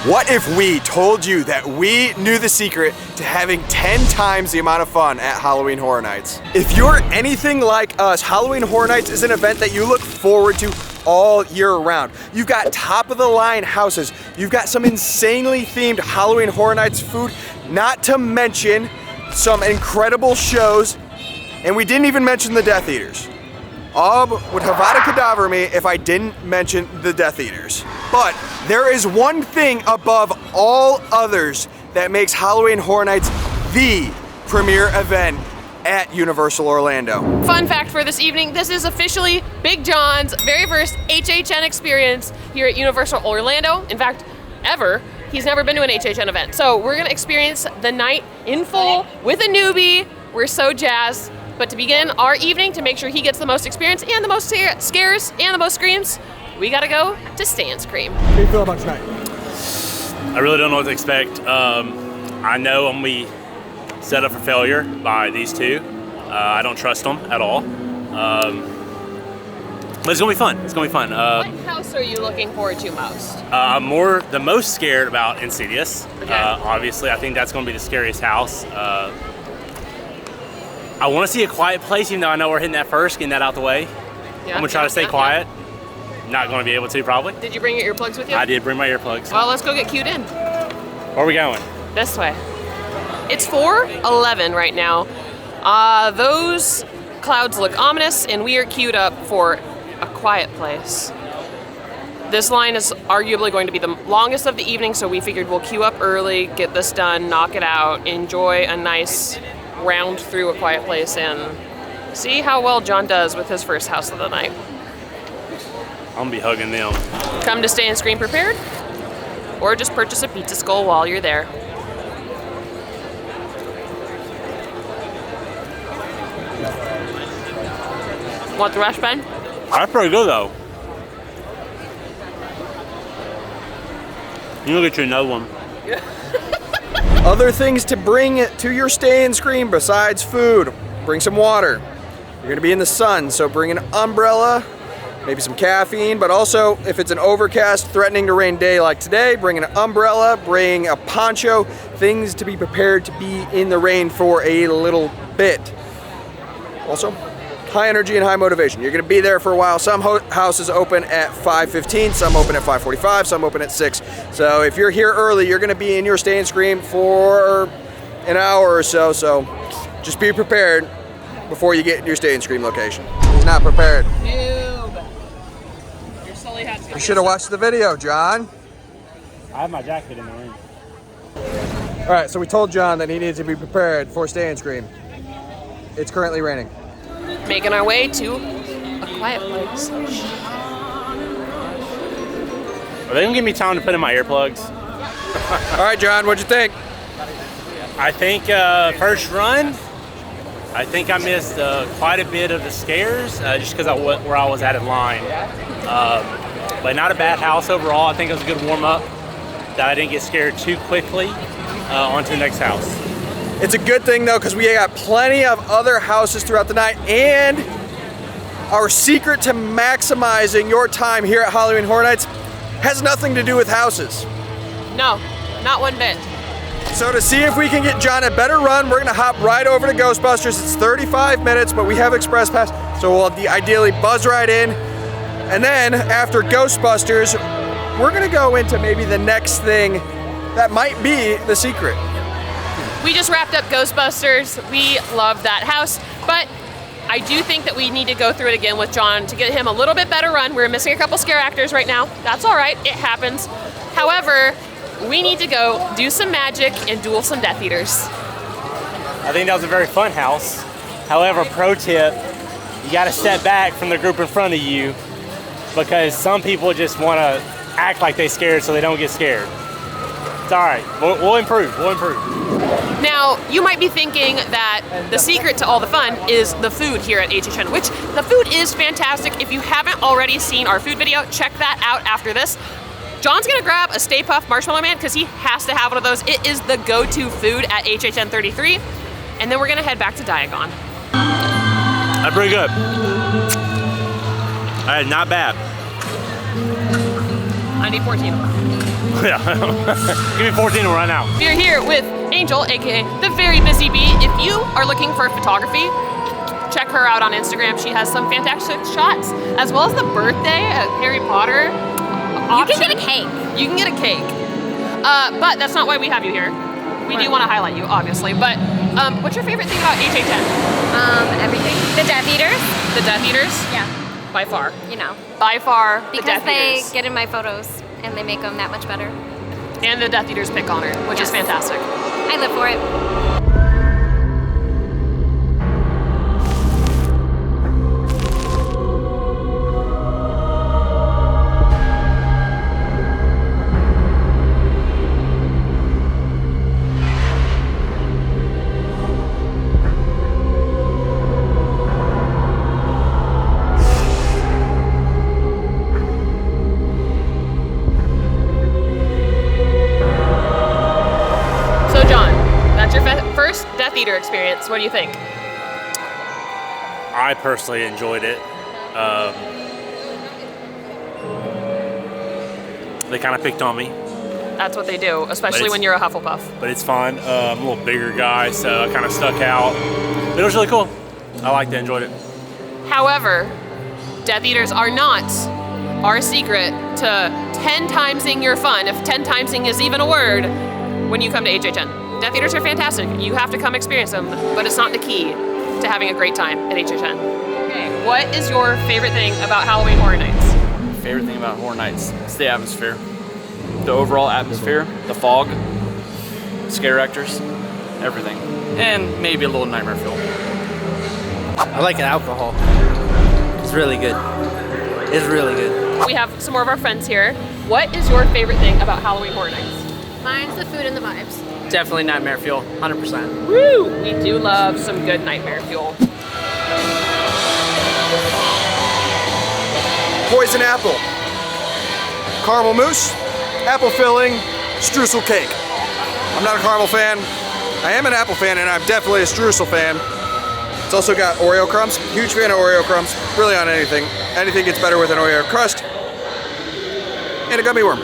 What if we told you that we knew the secret to having 10 times the amount of fun at Halloween Horror Nights? If you're anything like us, Halloween Horror Nights is an event that you look forward to all year round. You've got top of the line houses. You've got some insanely themed Halloween Horror Nights food, not to mention some incredible shows. And we didn't even mention the Death Eaters. Ob would Havada Kedavra me if I didn't mention the Death Eaters. But there is one thing above all others that makes Halloween Horror Nights the premier event at Universal Orlando. Fun fact for this evening, this is officially Big John's very first HHN experience here at Universal Orlando. In fact, ever. He's never been to an HHN event. So we're gonna experience the night in full with a newbie. We're so jazzed. But to begin our evening, to make sure he gets the most experience and the most scares and the most screams, we gotta go to Stay and Scream. How do you feel about tonight? I really don't know what to expect. I know I'm gonna be set up for failure by these two. I don't trust them at all. But it's gonna be fun. It's gonna be fun. What house are you looking forward to most? I'm the most scared about Insidious. Okay. Obviously, I think that's gonna be the scariest house. I want to see A Quiet Place, even though I know we're hitting that first, getting that out the way. Yeah, I'm gonna try to stay quiet. Not gonna be able to, probably. Did you bring your earplugs with you? I did bring my earplugs. Well, let's go get queued in. Where are we going? This way. It's 4:11 right now. Those clouds look ominous, and we are queued up for A Quiet Place. This line is arguably going to be the longest of the evening, so we figured we'll queue up early, get this done, knock it out, enjoy a nice round through A Quiet Place, and see how well John does with his first house of the night. I'm gonna be hugging them. Come to Stay and Scream prepared, or just purchase a pizza skull while you're there. Want the rush, Ben? That's pretty good though. You look at your no one. Other things to bring to your Stay and Scream besides food. Bring some water. You're gonna be in the sun, so bring an umbrella, maybe some caffeine, but also if it's an overcast, threatening to rain day like today, bring an umbrella, bring a poncho, things to be prepared to be in the rain for a little bit. Also, high energy and high motivation. You're gonna be there for a while. Some houses open at 5:15, some open at 5:45, some open at 6. So if you're here early, you're gonna be in your Stay and Scream for an hour or so. So just be prepared before you get in your Stay and Scream location. He's not prepared. Noob. Your silly hat's You should have watched the video, John. I have my jacket in the room. All right, so we told John that he needed to be prepared for Stay and Scream. It's currently raining. Making our way to A Quiet Place. Are they gonna give me time to put in my earplugs? All right, John, what'd you think? I think first run, I think I missed quite a bit of the scares just because where I was at in line. But not a bad house overall. I think it was a good warm up that I didn't get scared too quickly. On to the next house. It's a good thing though, because we got plenty of other houses throughout the night, and our secret to maximizing your time here at Halloween Horror Nights has nothing to do with houses. No, not one bit. So to see if we can get John a better run, we're gonna hop right over to Ghostbusters. It's 35 minutes, but we have Express Pass, so we'll ideally buzz right in. And then after Ghostbusters, we're gonna go into maybe the next thing that might be the secret. We just wrapped up Ghostbusters. We love that house, but I do think that we need to go through it again with John to get him a little bit better run. We're missing a couple scare actors right now. That's all right, it happens. However, we need to go do some magic and duel some Death Eaters. I think that was a very fun house. However, pro tip, you gotta step back from the group in front of you because some people just wanna act like they scared so they don't get scared. It's all right, we'll improve, we'll improve. Now, you might be thinking that the secret to all the fun is the food here at HHN, which the food is fantastic. If you haven't already seen our food video, check that out after this. John's gonna grab a Stay Puft Marshmallow Man because he has to have one of those. It is the go-to food at HHN 33. And then we're gonna head back to Diagon. That's pretty good. All right, not bad. I need 14. Yeah. Give me 14 right now. We're here with Angel, aka the Very Busy Bee. If you are looking for photography, check her out on Instagram. She has some fantastic shots, as well as the birthday at Harry Potter. You can get a cake. You can get a cake. But that's not why we have you here. We do want to highlight you, obviously. But what's your favorite thing about HA10? Everything. The Death Eaters. The Death Eaters? Yeah. By far. You know. By far, the Because Death they Eaters. get in my photos and they make them that much better. And the Death Eaters pick on her, which is Yes. fantastic. I live for it. So John, that's your first Death Eater experience. What do you think? I personally enjoyed it. They kind of picked on me, That's what they do, especially it's- when you're a Hufflepuff. but it's fine. I'm a little bigger guy, so I kind of stuck out. But it was really cool. I liked it, enjoyed it. However, Death Eaters are not our secret to 10 timesing your fun, if 10 timesing is even a word, when you come to HHN. Death Eaters are fantastic. You have to come experience them, but it's not the key to having a great time at HHN. Okay, what is your favorite thing about Halloween Horror Nights? Favorite thing about Horror Nights is the atmosphere. The overall atmosphere, the fog, scare actors, everything. And maybe a little nightmare fuel. I like alcohol. It's really good. It's really good. We have some more of our friends here. What is your favorite thing about Halloween Horror Nights? Mine's the food and the vibes. Definitely nightmare fuel, 100%. Woo! We do love some good nightmare fuel. Poison apple, caramel mousse, apple filling, streusel cake. I'm not a caramel fan. I am an apple fan, and I'm definitely a streusel fan. It's also got Oreo crumbs. Huge fan of Oreo crumbs. Really on anything. Anything gets better with an Oreo crust. And a gummy worm.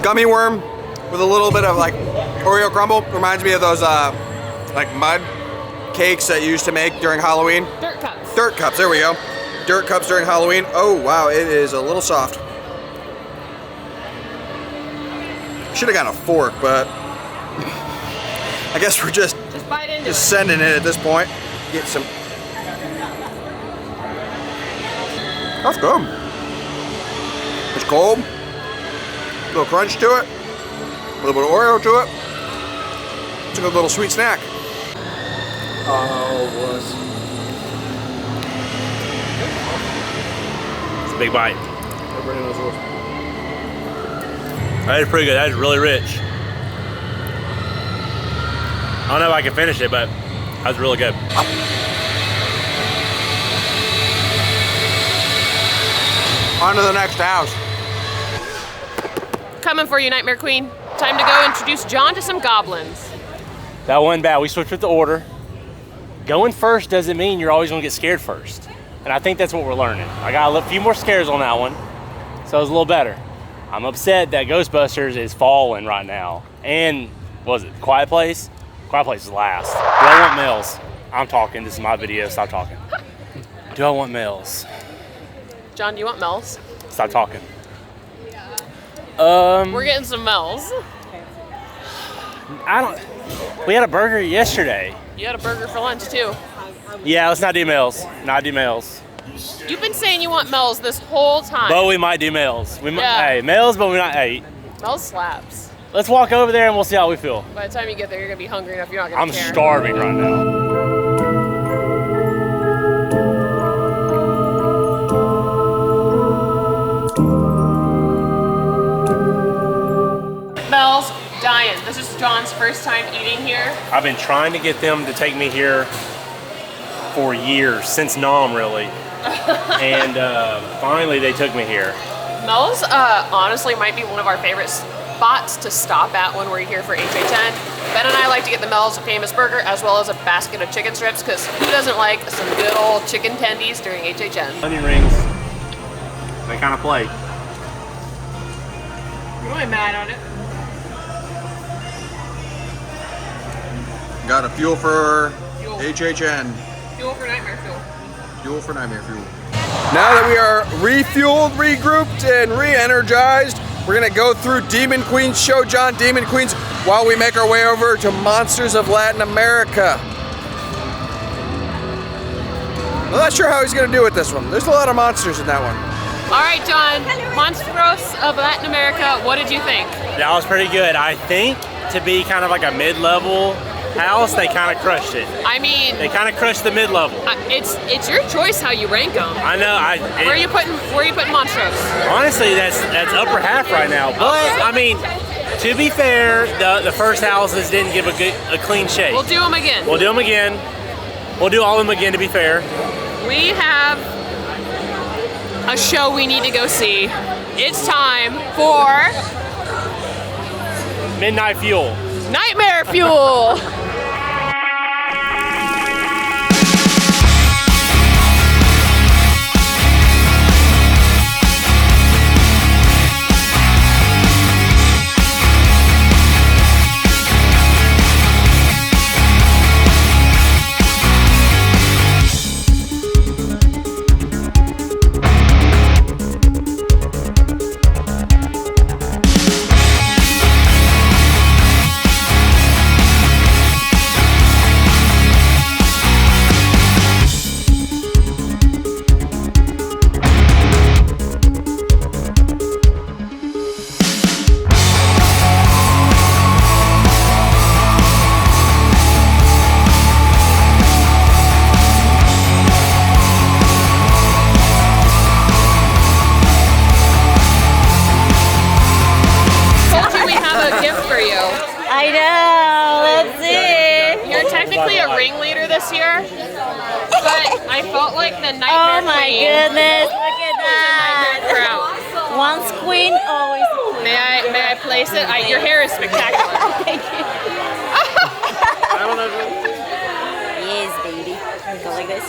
Gummy worm with a little bit of like Oreo crumble. Reminds me of those like mud cakes that you used to make during Halloween. Dirt cups. Dirt cups, there we go. Dirt cups during Halloween. Oh wow, it is a little soft. Should have got a fork, but I guess we're just Bite into it. sending it at this point. Get some. That's good. It's cold. A little crunch to it. A little bit of Oreo to it. It's a good little sweet snack. It's a big bite. That is pretty good. That is really rich. I don't know if I can finish it, but that was really good. On to the next house. Coming for you, Nightmare Queen. Time to go introduce John to some goblins. That wasn't bad. We switched with the order. Going first doesn't mean you're always gonna get scared first. And I think that's what we're learning. I got a few more scares on that one, so it was a little better. I'm upset that Ghostbusters is falling right now. And, what was it, Quiet Place? Quiet Place is last. Do I want males? I'm talking, this is my video, stop talking. Do I want males? John, do you want Mel's? Stop talking. We're getting some Mel's. We had a burger yesterday. You had a burger for lunch too. Yeah, let's not do males. Not do males. You've been saying you want Mel's this whole time. But we might do males. Yeah. Hey, males, but we're not eight. Mel's slaps. Let's walk over there and we'll see how we feel. By the time you get there, you're gonna be hungry enough. You're not gonna I'm care. starving right now. Mel's dying. This is John's first time eating here. I've been trying to get them to take me here for years, since Nam really. And finally they took me here. Mel's honestly might be one of our favorite spots to stop at when we're here for HA10. Ben and I like to get the Mel's famous burger as well as a basket of chicken strips because who doesn't like some good old chicken tendies during HHN? Onion rings, they kind of play. I'm really mad on it. Got a fuel for Fuel. HHN. Fuel for nightmare fuel. Fuel for nightmare fuel. Now that we are refueled, regrouped, and re-energized, we're gonna go through Demon Queen's show, John Demon Queens, while we make our way over to Monsters of Latin America. I'm not sure how he's gonna do with this one. There's a lot of monsters in that one. All right, John. Monstros of Latin America. What did you think? That was pretty good. I think to be kind of like a mid-level house, they kind of crushed it. I mean, They kind of crushed the mid-level. it's your choice how you rank them. I know. Where are you putting Monstros? Honestly, that's upper half right now. But I mean, to be fair, the first houses didn't give a clean shake. We'll do them again. We'll do them again. We'll do all of them again. To be fair. We have a show we need to go see. It's time for Midnight Fuel. Nightmare Fuel. Told you we have a gift for you. I know. Let's see. You're technically a ringleader this year, but I felt like the Oh Nightmare my Queen goodness! Look at is a nightmare that. crown. Once queen, always queen. May I place it? Your hair is spectacular. Thank you. Yes, baby. Go like this.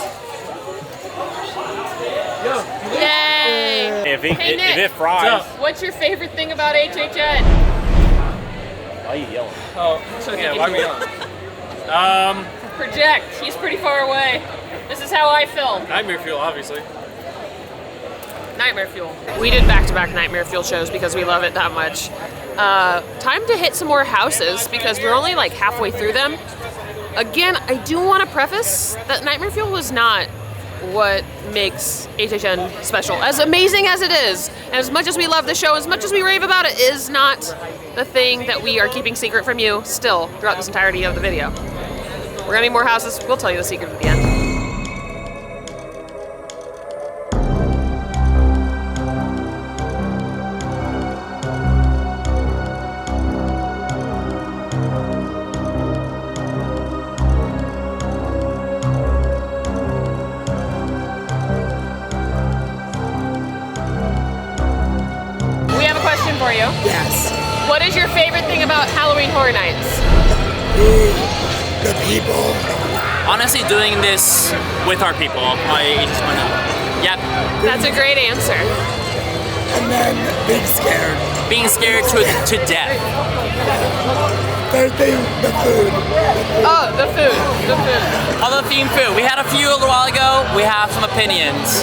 Yay! If Hey, Nick. it fries, What's your favorite thing about HHN? why are you yelling? Oh, So yeah, he why can are we on? project. He's pretty far away. This is how I film. Nightmare Fuel, obviously. Nightmare Fuel. We did back-to-back Nightmare Fuel shows because we love it that much. Time to hit some more houses because we're only like halfway through them. Again, I do want to preface that Nightmare Fuel was not what makes HHN special. As amazing as it is, and as much as we love the show, as much as we rave about it, is not the thing that we are keeping secret from you still throughout this entirety of the video. We're gonna need more houses. We'll tell you the secret at the end. We have a question for you. Yes, What is your favorite thing about Halloween Horror Nights? the people. Honestly, doing this with our people. Yep. That's a great answer. And then being scared. Being scared to death. Third thing, the food. Oh, the food. The food. All the themed food. We had a few a little while ago. We have some opinions.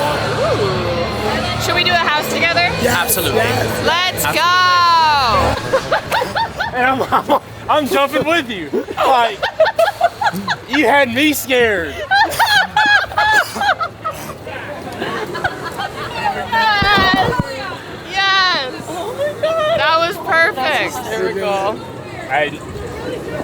Should we do a house together? Absolutely. Yes. Let's go! And I'm jumping with you. Like, you had me scared. Yes! Oh my god! That was perfect. There we go. Hey,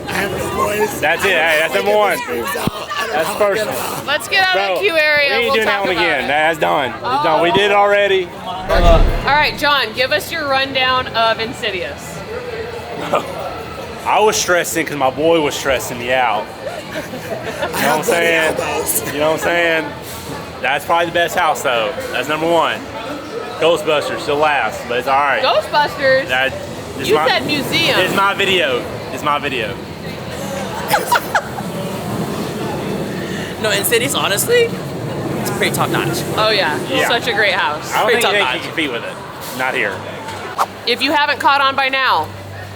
I have no voice. that's it. Hey, that's number one. That's personal. Let's get out of Bro, the queue area. we ain't We'll doing that talk one about again. it. That's done. It's done. We did it already. All right, John, give us your rundown of Insidious. I was stressing because my boy was stressing me out. You know what I'm saying? You know what I'm saying? That's probably the best house though. That's number one. Ghostbusters still last, but it's all right. Ghostbusters. This You said museum. It's my video. It's my video. No, Insidious, honestly, it's pretty top notch. Oh yeah. Yeah. Such a great house. I don't Pretty think they top can notch. compete with it. Not here. If you haven't caught on by now,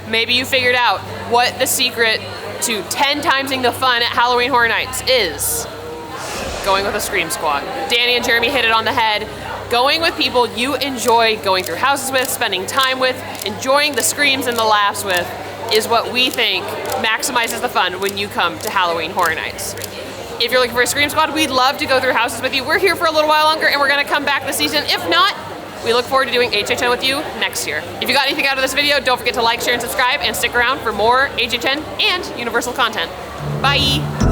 maybe you figured out what the secret to 10 timesing the fun at Halloween Horror Nights is. Going with a Scream Squad. Danny and Jeremy hit it on the head. Going with people you enjoy going through houses with, spending time with, enjoying the screams and the laughs with is what we think maximizes the fun when you come to Halloween Horror Nights. If you're looking for a Scream Squad, we'd love to go through houses with you. We're here for a little while longer and we're gonna come back this season. If not, we look forward to doing HHN with you next year. If you got anything out of this video, don't forget to like, share, and subscribe, and stick around for more HHN and Universal content. Bye!